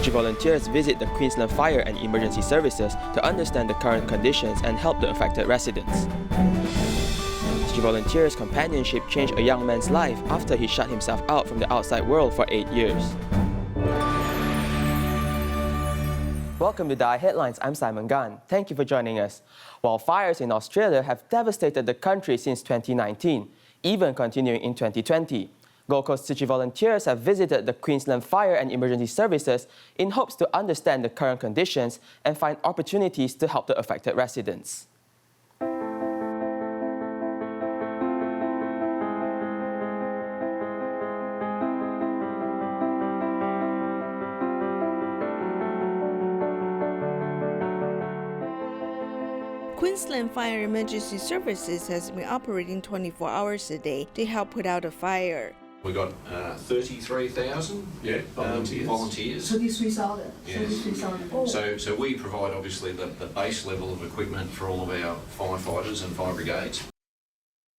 Tzu Chi volunteers visit the Queensland Fire and Emergency Services to understand the current conditions and help the affected residents. Tzu Chi volunteers' companionship changed a young man's life after he shut himself out from the outside world for 8 years. Welcome to DaAi Headlines, I'm Simon Gan. Thank you for joining us. Wildfires in Australia have devastated the country since 2019, even continuing in 2020. Gold Coast Tzu Chi volunteers have visited the Queensland Fire and Emergency Services in hopes to understand the current conditions and find opportunities to help the affected residents. Queensland Fire Emergency Services has been operating 24 hours a day to help put out a fire. We got 33,000 volunteers. 33,000. Yes. So we provide obviously the base level of equipment for all of our firefighters and fire brigades.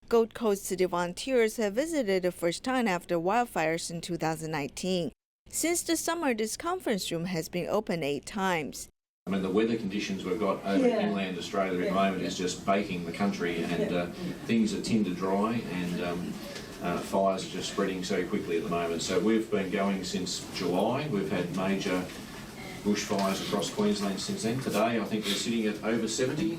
Gold Coast City volunteers have visited the first time after wildfires in 2019. Since the summer, this conference room has been open 8 times. I mean, the weather conditions we've got over inland Australia at the moment is just baking the country, and things are tinder dry, and fires are just spreading so quickly at the moment. So we've been going since July. We've had major bushfires across Queensland since then. Today, I think we're sitting at over 70.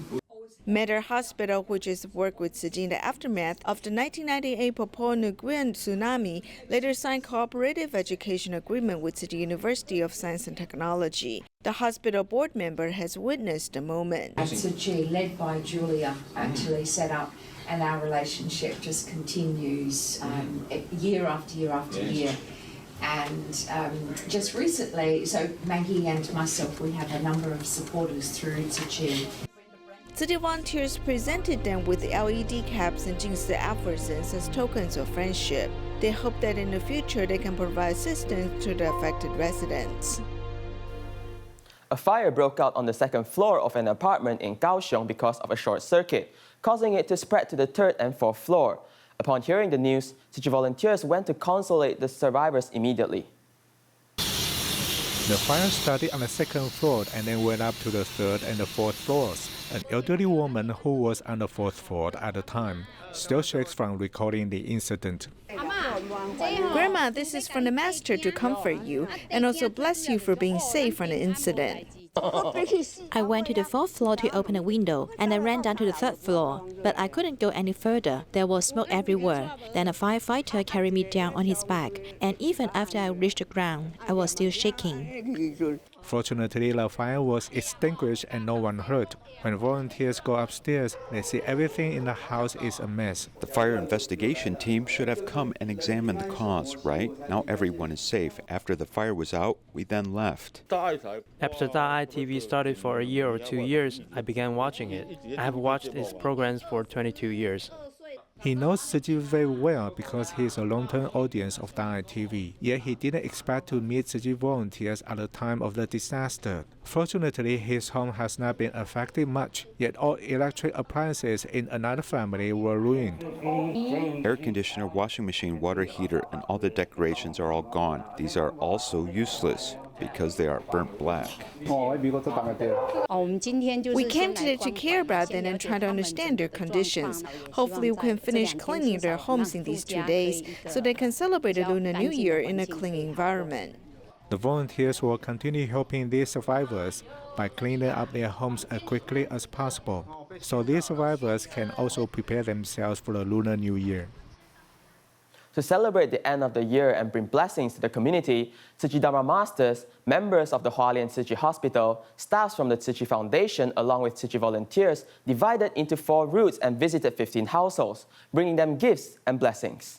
Mater Hospital, which has worked with Tzu Chi in the aftermath of the 1998 Papua New Guinea tsunami, later signed cooperative education agreement with Tzu Chi University of Science and Technology. The hospital board member has witnessed the moment. Tzu Chi, led by Julia, actually set up, and our relationship just continues year after year after year. And just recently, so Maggie and myself, we have a number of supporters through Tzu Chi. Tzu Chi volunteers presented them with LED caps and Jingsi aphorisms as tokens of friendship. They hope that in the future they can provide assistance to the affected residents. A fire broke out on the second floor of an apartment in Kaohsiung because of a short circuit, causing it to spread to the third and fourth floor. Upon hearing the news, Tzu Chi volunteers went to consolate the survivors immediately. The fire started on the second floor and then went up to the third and the fourth floors. An elderly woman who was on the fourth floor at the time still shakes from recalling the incident. Grandma, this is from the master to comfort you and also bless you for being safe from the incident. I went to the fourth floor to open a window, and I ran down to the third floor, but I couldn't go any further. There was smoke everywhere. Then a firefighter carried me down on his back, and even after I reached the ground, I was still shaking. Fortunately, the fire was extinguished and no one hurt. When volunteers go upstairs, they see everything in the house is a mess. The fire investigation team should have come and examined the cause, right? Now everyone is safe. After the fire was out, we then left. After DaAi TV started for a year or 2 years, I began watching it. I have watched its programs for 22 years. He knows Tzu Chi very well because he is a long-term audience of DaAi TV. Yet he didn't expect to meet Tzu Chi volunteers at the time of the disaster. Fortunately, his home has not been affected much, yet all electric appliances in another family were ruined. Air conditioner, washing machine, water heater, and all the decorations are all gone. These are also useless because they are burnt black. We came today to care about them and try to understand their conditions. Hopefully we can finish cleaning their homes in these 2 days so they can celebrate the Lunar New Year in a clean environment. The volunteers will continue helping these survivors by cleaning up their homes as quickly as possible, so these survivors can also prepare themselves for the Lunar New Year. To celebrate the end of the year and bring blessings to the community, Tzu Chi Dharma masters, members of the Hualien Tzu Chi Hospital, staffs from the Tzu Chi Foundation, along with Tzu Chi volunteers, divided into 4 routes and visited 15 households, bringing them gifts and blessings.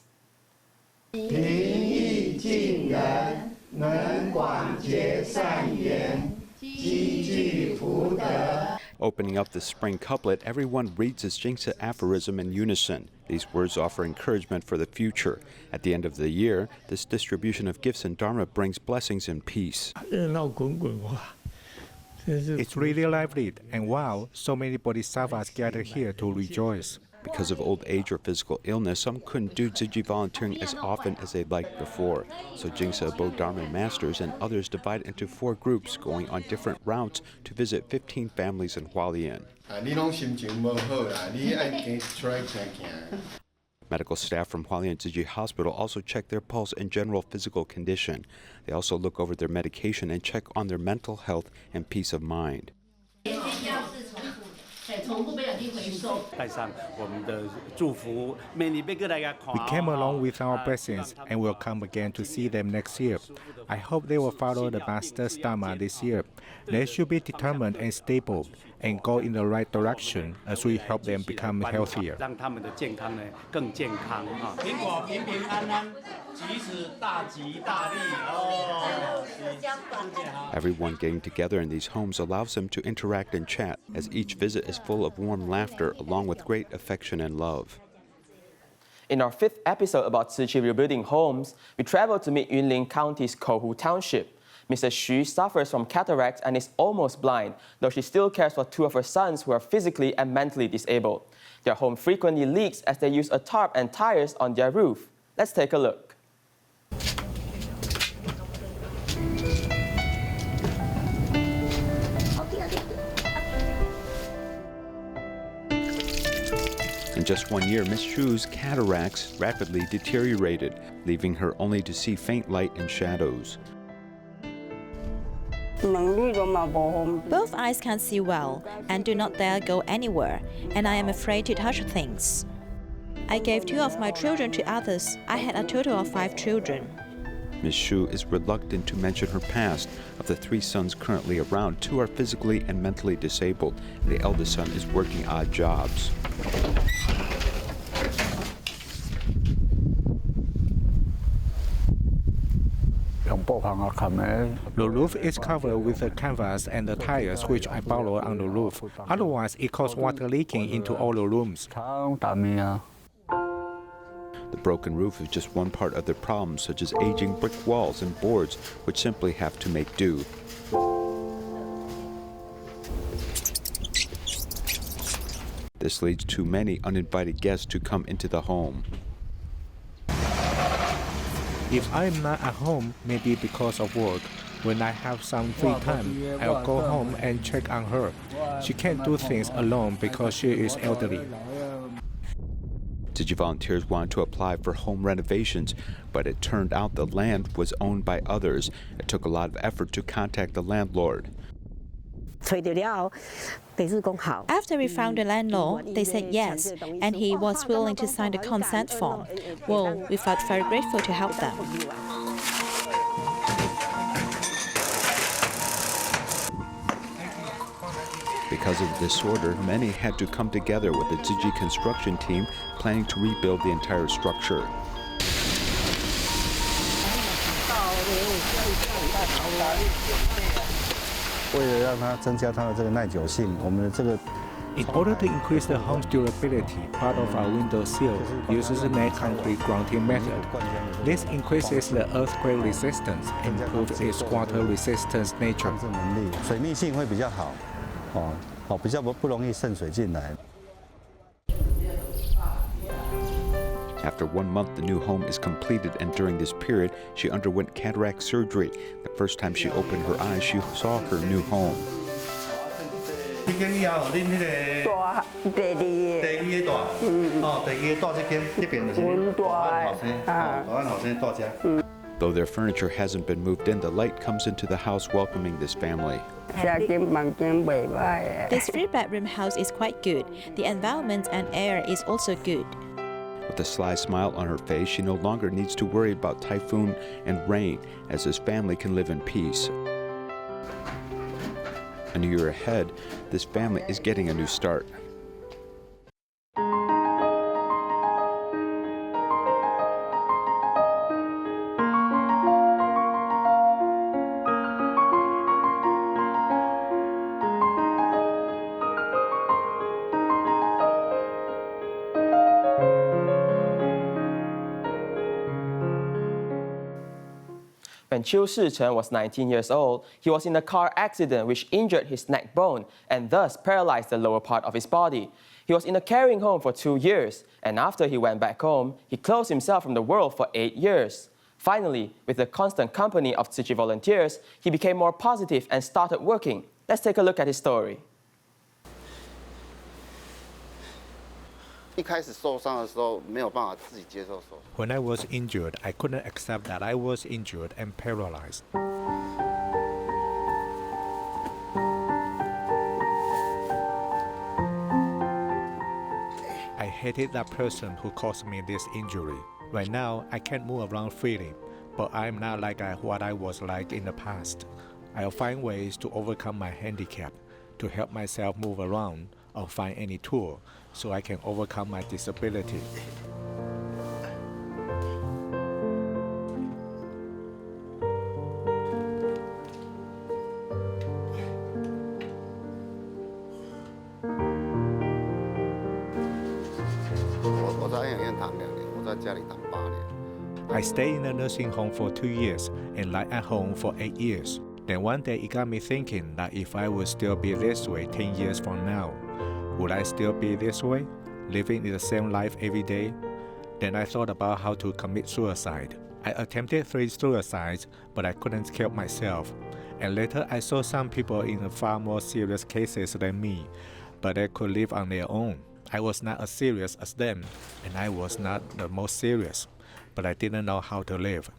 Opening up the spring couplet, everyone reads his Jingsi aphorism in unison. These words offer encouragement for the future. At the end of the year, this distribution of gifts and Dharma brings blessings and peace. It's really lively, and wow, so many bodhisattvas gather here to rejoice. Because of old age or physical illness, some couldn't do Tzu Chi volunteering as often as they'd liked before. So Jingsa Bodharma masters and others divided into 4 groups going on different routes to visit 15 families in Hualien. Medical staff from Hualien Tzu Chi Hospital also check their pulse and general physical condition. They also look over their medication and check on their mental health and peace of mind. We came along with our blessings and will come again to see them next year. I hope they will follow the Master's Dharma this year. They should be determined and stable and go in the right direction as we help them become healthier. Everyone getting together in these homes allows them to interact and chat, as each visit is full of warm laughter along with great affection and love. In our 5th episode about Tzu Chi rebuilding homes, we traveled to meet Yunlin County's Kaohsiung Township. Mrs. Xu suffers from cataracts and is almost blind, though she still cares for 2 of her sons who are physically and mentally disabled. Their home frequently leaks as they use a tarp and tires on their roof. Let's take a look. In just 1 year, Miss Xu's cataracts rapidly deteriorated, leaving her only to see faint light and shadows. Both eyes can't see well and do not dare go anywhere, and I am afraid to touch things. I gave 2 of my children to others. I had a total of 5 children. Miss Xu is reluctant to mention her past. Of the 3 sons currently around, 2 are physically and mentally disabled, and the eldest son is working odd jobs. The roof is covered with the canvas and the tires which I borrowed on the roof. Otherwise, it causes water leaking into all the rooms. The broken roof is just one part of the problem, such as aging brick walls and boards, which simply have to make do. This leads to many uninvited guests to come into the home. If I'm not at home, maybe because of work, when I have some free time, I'll go home and check on her. She can't do things alone because she is elderly. Tzu Chi volunteers wanted to apply for home renovations, but it turned out the land was owned by others. It took a lot of effort to contact the landlord. After we found the landlord, they said yes, and he was willing to sign the consent form. Well, we felt very grateful to help them. Because of the disorder, many had to come together with the Tzu Chi construction team planning to rebuild the entire structure. In order to increase the home's durability, part of our window sill uses the net concrete grouting method. This increases the earthquake resistance and improves its water resistance nature. After 1 month, the new home is completed, and during this period, she underwent cataract surgery. The first time she opened her eyes, she saw her new home. Though their furniture hasn't been moved in, the light comes into the house welcoming this family. This 3-bedroom house is quite good. The environment and air is also good. With a sly smile on her face, she no longer needs to worry about typhoon and rain, as this family can live in peace. A new year ahead, this family is getting a new start. When Chiu Shichen was 19 years old, he was in a car accident which injured his neck bone and thus paralyzed the lower part of his body. He was in a caring home for 2 years, and after he went back home, he closed himself from the world for 8 years. Finally, with the constant company of Tzu Chi volunteers, he became more positive and started working. Let's take a look at his story. When I was injured, I couldn't accept that I was injured and paralyzed. I hated that person who caused me this injury. Right now, I can't move around freely, but I'm not like what I was like in the past. I'll find ways to overcome my handicap, to help myself move around, or find any tool so I can overcome my disability. I stayed in a nursing home for 2 years and lived at home for 8 years. Then one day it got me thinking that if I would still be this way 10 years from now, would I still be this way, living in the same life every day? Then I thought about how to commit suicide. I attempted 3 suicides, but I couldn't kill myself. And later I saw some people in far more serious cases than me, but they could live on their own. I was not as serious as them, and I was not the most serious, but I didn't know how to live.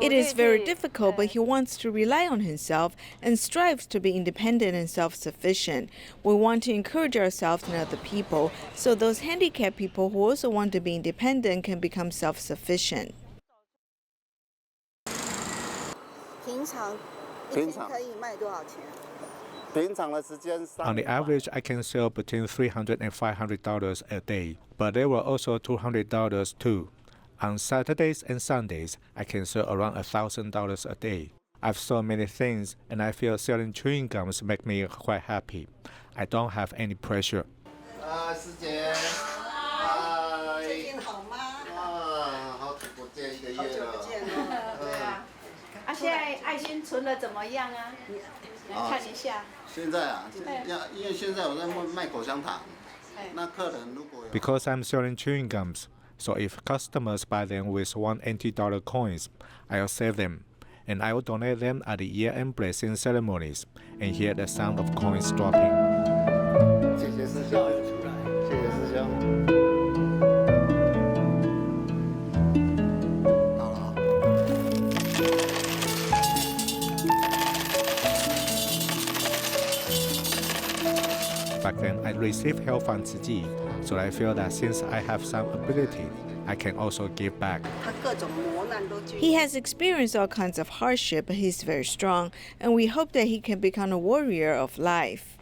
It is very difficult, but he wants to rely on himself and strives to be independent and self-sufficient. We want to encourage ourselves and other people, so those handicapped people who also want to be independent can become self-sufficient. On the average, I can sell between $300 and $500 a day, but there were also $200 too. On Saturdays and Sundays, I can sell around $1,000 a day. I've sold many things, and I feel selling chewing gums make me quite happy. I don't have any pressure. Because I'm selling chewing gums, so if customers buy them with $1 coins, I'll save them, and I will donate them at the year-end blessing ceremonies and hear the sound of coins dropping. Back then, I received help from Tzu Chi, so I feel that since I have some ability, I can also give back. He has experienced all kinds of hardship, but he's very strong, and we hope that he can become a warrior of life.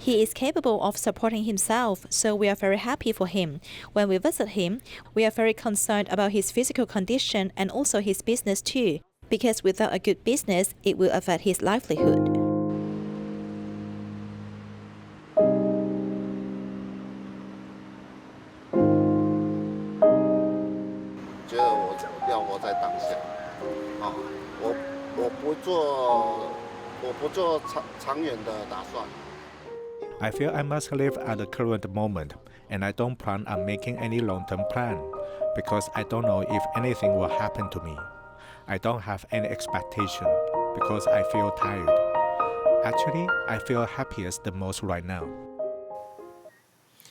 He is capable of supporting himself, so we are very happy for him. When we visit him, we are very concerned about his physical condition and also his business too, because without a good business, it will affect his livelihood. I feel I must live at the current moment, and I don't plan on making any long-term plan, because I don't know if anything will happen to me. I don't have any expectation, because I feel tired. Actually, I feel happiest the most right now.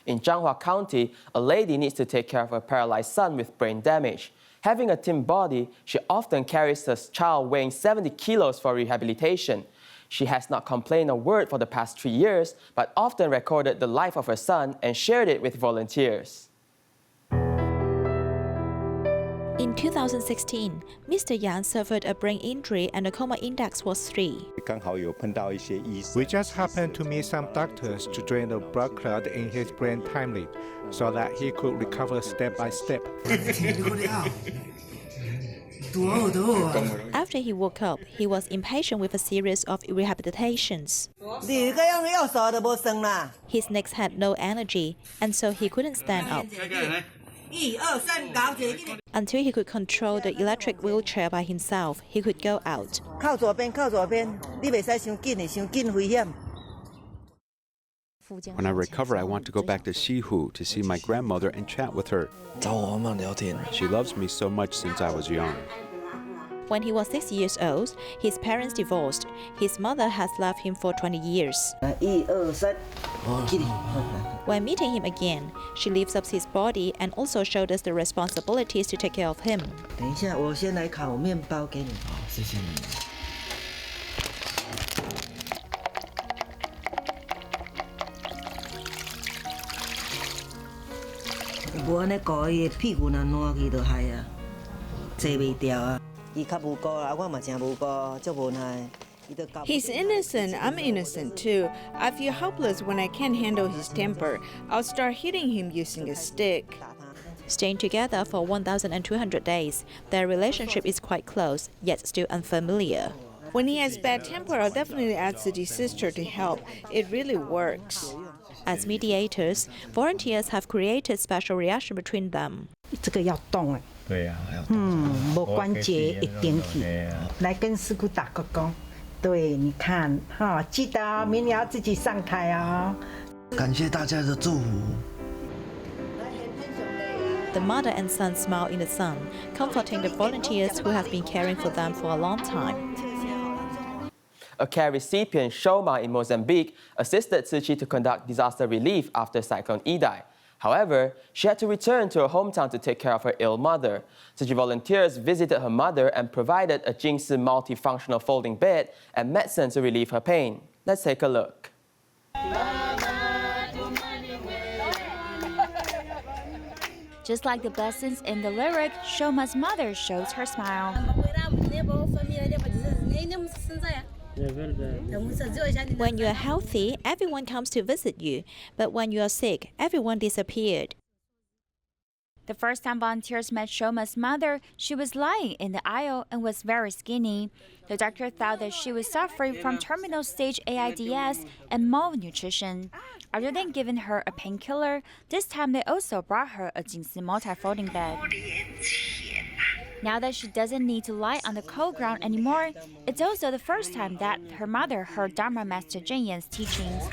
In Changhua County, a lady needs to take care of her paralyzed son with brain damage. Having a thin body, she often carries her child weighing 70 kilos for rehabilitation. She has not complained a word for the past 3 years, but often recorded the life of her son and shared it with volunteers. In 2016, Mr. Yang suffered a brain injury and the coma index was 3. We just happened to meet some doctors to drain the blood clot in his brain timely, so that he could recover step by step. After he woke up, he was impatient with a series of rehabilitations. His legs had no energy, and so he couldn't stand up. Until he could control the electric wheelchair by himself, he could go out. When I recover, I want to go back to Shihu to see my grandmother and chat with her. She loves me so much since I was young. When he was 6 years old, his parents divorced. His mother has loved him for 20 years. When meeting him again, she lifts up his body and also shoulders the responsibilities to take care of him. He's innocent, I'm innocent too. I feel helpless when I can't handle his temper. I'll start hitting him using a stick. Staying together for 1,200 days, their relationship is quite close, yet still unfamiliar. When he has bad temper, I'll definitely ask Tzu Chi's sister to help. It really works. As mediators, volunteers have created special reaction between them. The mother and son smile in the sun, comforting the volunteers who have been caring for them for a long time. A care recipient, Shoma in Mozambique, assisted Tzu Chi to conduct disaster relief after Cyclone Idai. However, she had to return to her hometown to take care of her ill mother. Tzu Chi volunteers visited her mother and provided a Jingsi multifunctional folding bed and medicine to relieve her pain. Let's take a look. Just like the blessings in the lyric, Shoma's mother shows her smile. When you are healthy, everyone comes to visit you, but when you are sick, everyone disappeared. The first time volunteers met Shoma's mother, she was lying in the aisle and was very skinny. The doctor thought that she was suffering from terminal stage AIDS and malnutrition. Rather than giving her a painkiller, this time they also brought her a Jingsi multi-folding bed. Now that she doesn't need to lie on the cold ground anymore, it's also the first time that her mother heard Dharma Master Zhen Yan's teachings.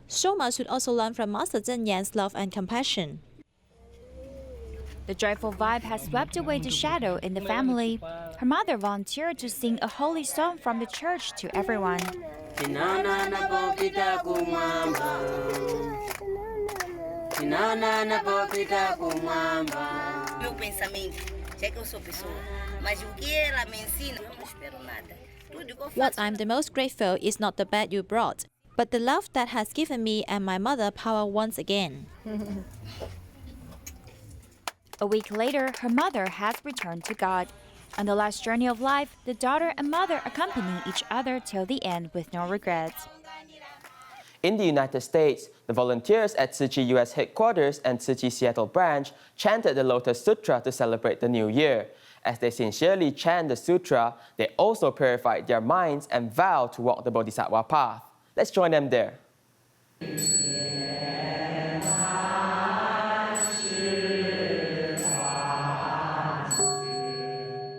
Shoma should also learn from Master Zhen Yan's love and compassion. The joyful vibe has swept away the shadow in the family. Her mother volunteered to sing a holy song from the church to everyone. What I'm the most grateful is not the bed you brought, but the love that has given me and my mother power once again. A week later, her mother has returned to God. On the last journey of life, the daughter and mother accompany each other till the end with no regrets. In the United States, the volunteers at Tzu Chi U.S. headquarters and Tzu Chi Seattle branch chanted the Lotus Sutra to celebrate the new year. As they sincerely chant the sutra, they also purified their minds and vowed to walk the Bodhisattva path. Let's join them there.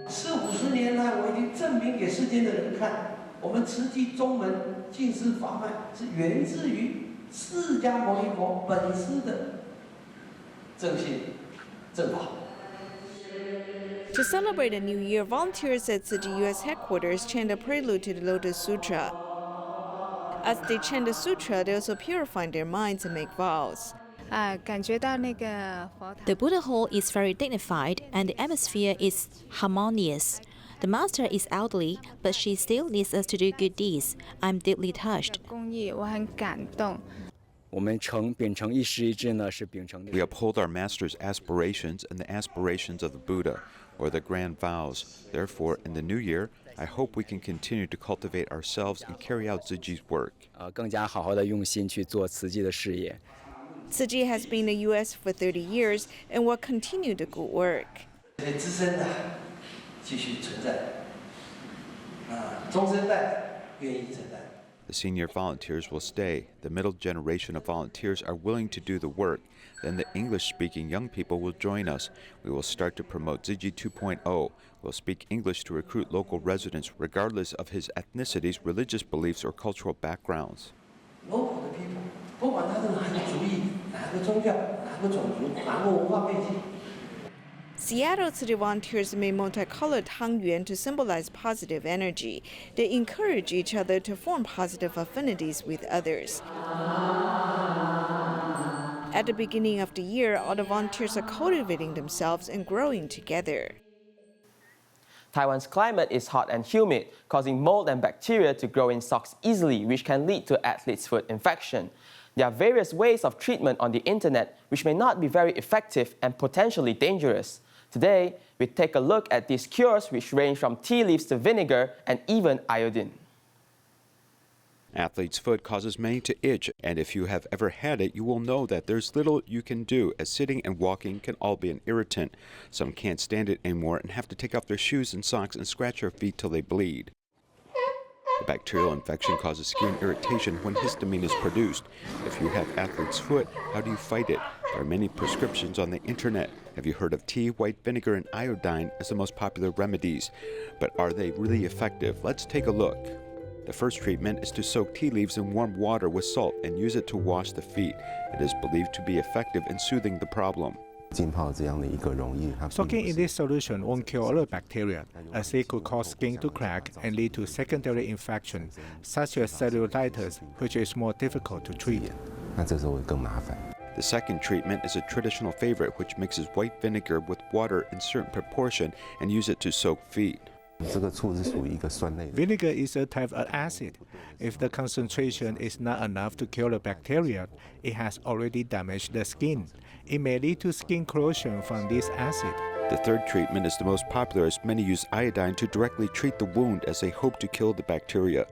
40-50年来，我已经证明给世间的人看，我们慈济宗门净思法脉是源自于释迦牟尼佛本师的正信正法。 To celebrate a new year, volunteers at Tzu Chi U.S. headquarters chant a prelude to the Lotus Sutra. As they chant the sutra, they also purify their minds and make vows. The Buddha Hall is very dignified and the atmosphere is harmonious. The master is elderly, but she still needs us to do good deeds. I'm deeply touched. 公益，我很感动。 We uphold our master's aspirations and the aspirations of the Buddha, or the grand vows. Therefore, in the new year, I hope we can continue to cultivate ourselves and carry out Tzu Chi's work. Tzu Chi has been in the U.S. for 30 years and will continue the good work. 资深的继续存在，中生代愿意承担。 The senior volunteers will stay. The middle generation of volunteers are willing to do the work. Then the English-speaking young people will join us. We will start to promote Tzu Chi 2.0. We'll speak English to recruit local residents, regardless of his ethnicities, religious beliefs, or cultural backgrounds. Local people, 不管他是哪一个族裔、哪个宗教、哪个种族、哪个文化背景。 Seattle Tzu Chi volunteers made multicolored tangyuan to symbolize positive energy. They encourage each other to form positive affinities with others. At the beginning of the year, all the volunteers are cultivating themselves and growing together. Taiwan's climate is hot and humid, causing mold and bacteria to grow in socks easily, which can lead to athlete's foot infection. There are various ways of treatment on the internet which may not be very effective and potentially dangerous. Today, we take a look at these cures which range from tea leaves to vinegar and even iodine. Athlete's foot causes many to itch, and if you have ever had it, you will know that there's little you can do, as sitting and walking can all be an irritant. Some can't stand it anymore and have to take off their shoes and socks and scratch their feet till they bleed. The bacterial infection causes skin irritation when histamine is produced. If you have athlete's foot, how do you fight it? There are many prescriptions on the internet. Have you heard of tea, white vinegar, and iodine as the most popular remedies? But are they really effective? Let's take a look. The first treatment is to soak tea leaves in warm water with salt and use it to wash the feet. It is believed to be effective in soothing the problem. Soaking in this solution won't kill all the bacteria, as it could cause skin to crack and lead to secondary infection, such as cellulitis, which is more difficult to treat. The second treatment is a traditional favorite which mixes white vinegar with water in certain proportion and use it to soak feet. Vinegar is a type of acid. If the concentration is not enough to kill the bacteria, it has already damaged the skin. It may lead to skin corrosion from this acid. The third treatment is the most popular, as many use iodine to directly treat the wound as they hope to kill the bacteria.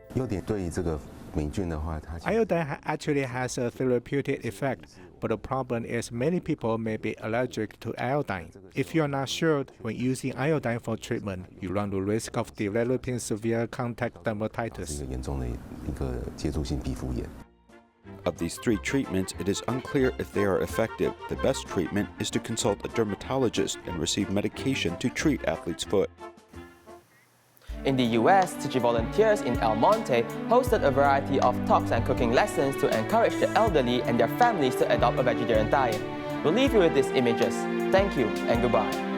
Iodine actually has a therapeutic effect, but the problem is many people may be allergic to iodine. If you are not sure when using iodine for treatment, you run the risk of developing severe contact dermatitis. Of these three treatments, it is unclear if they are effective. The best treatment is to consult a dermatologist and receive medication to treat athlete's foot. In the US, Tzu Chi volunteers in El Monte hosted a variety of talks and cooking lessons to encourage the elderly and their families to adopt a vegetarian diet. We'll leave you with these images. Thank you and goodbye.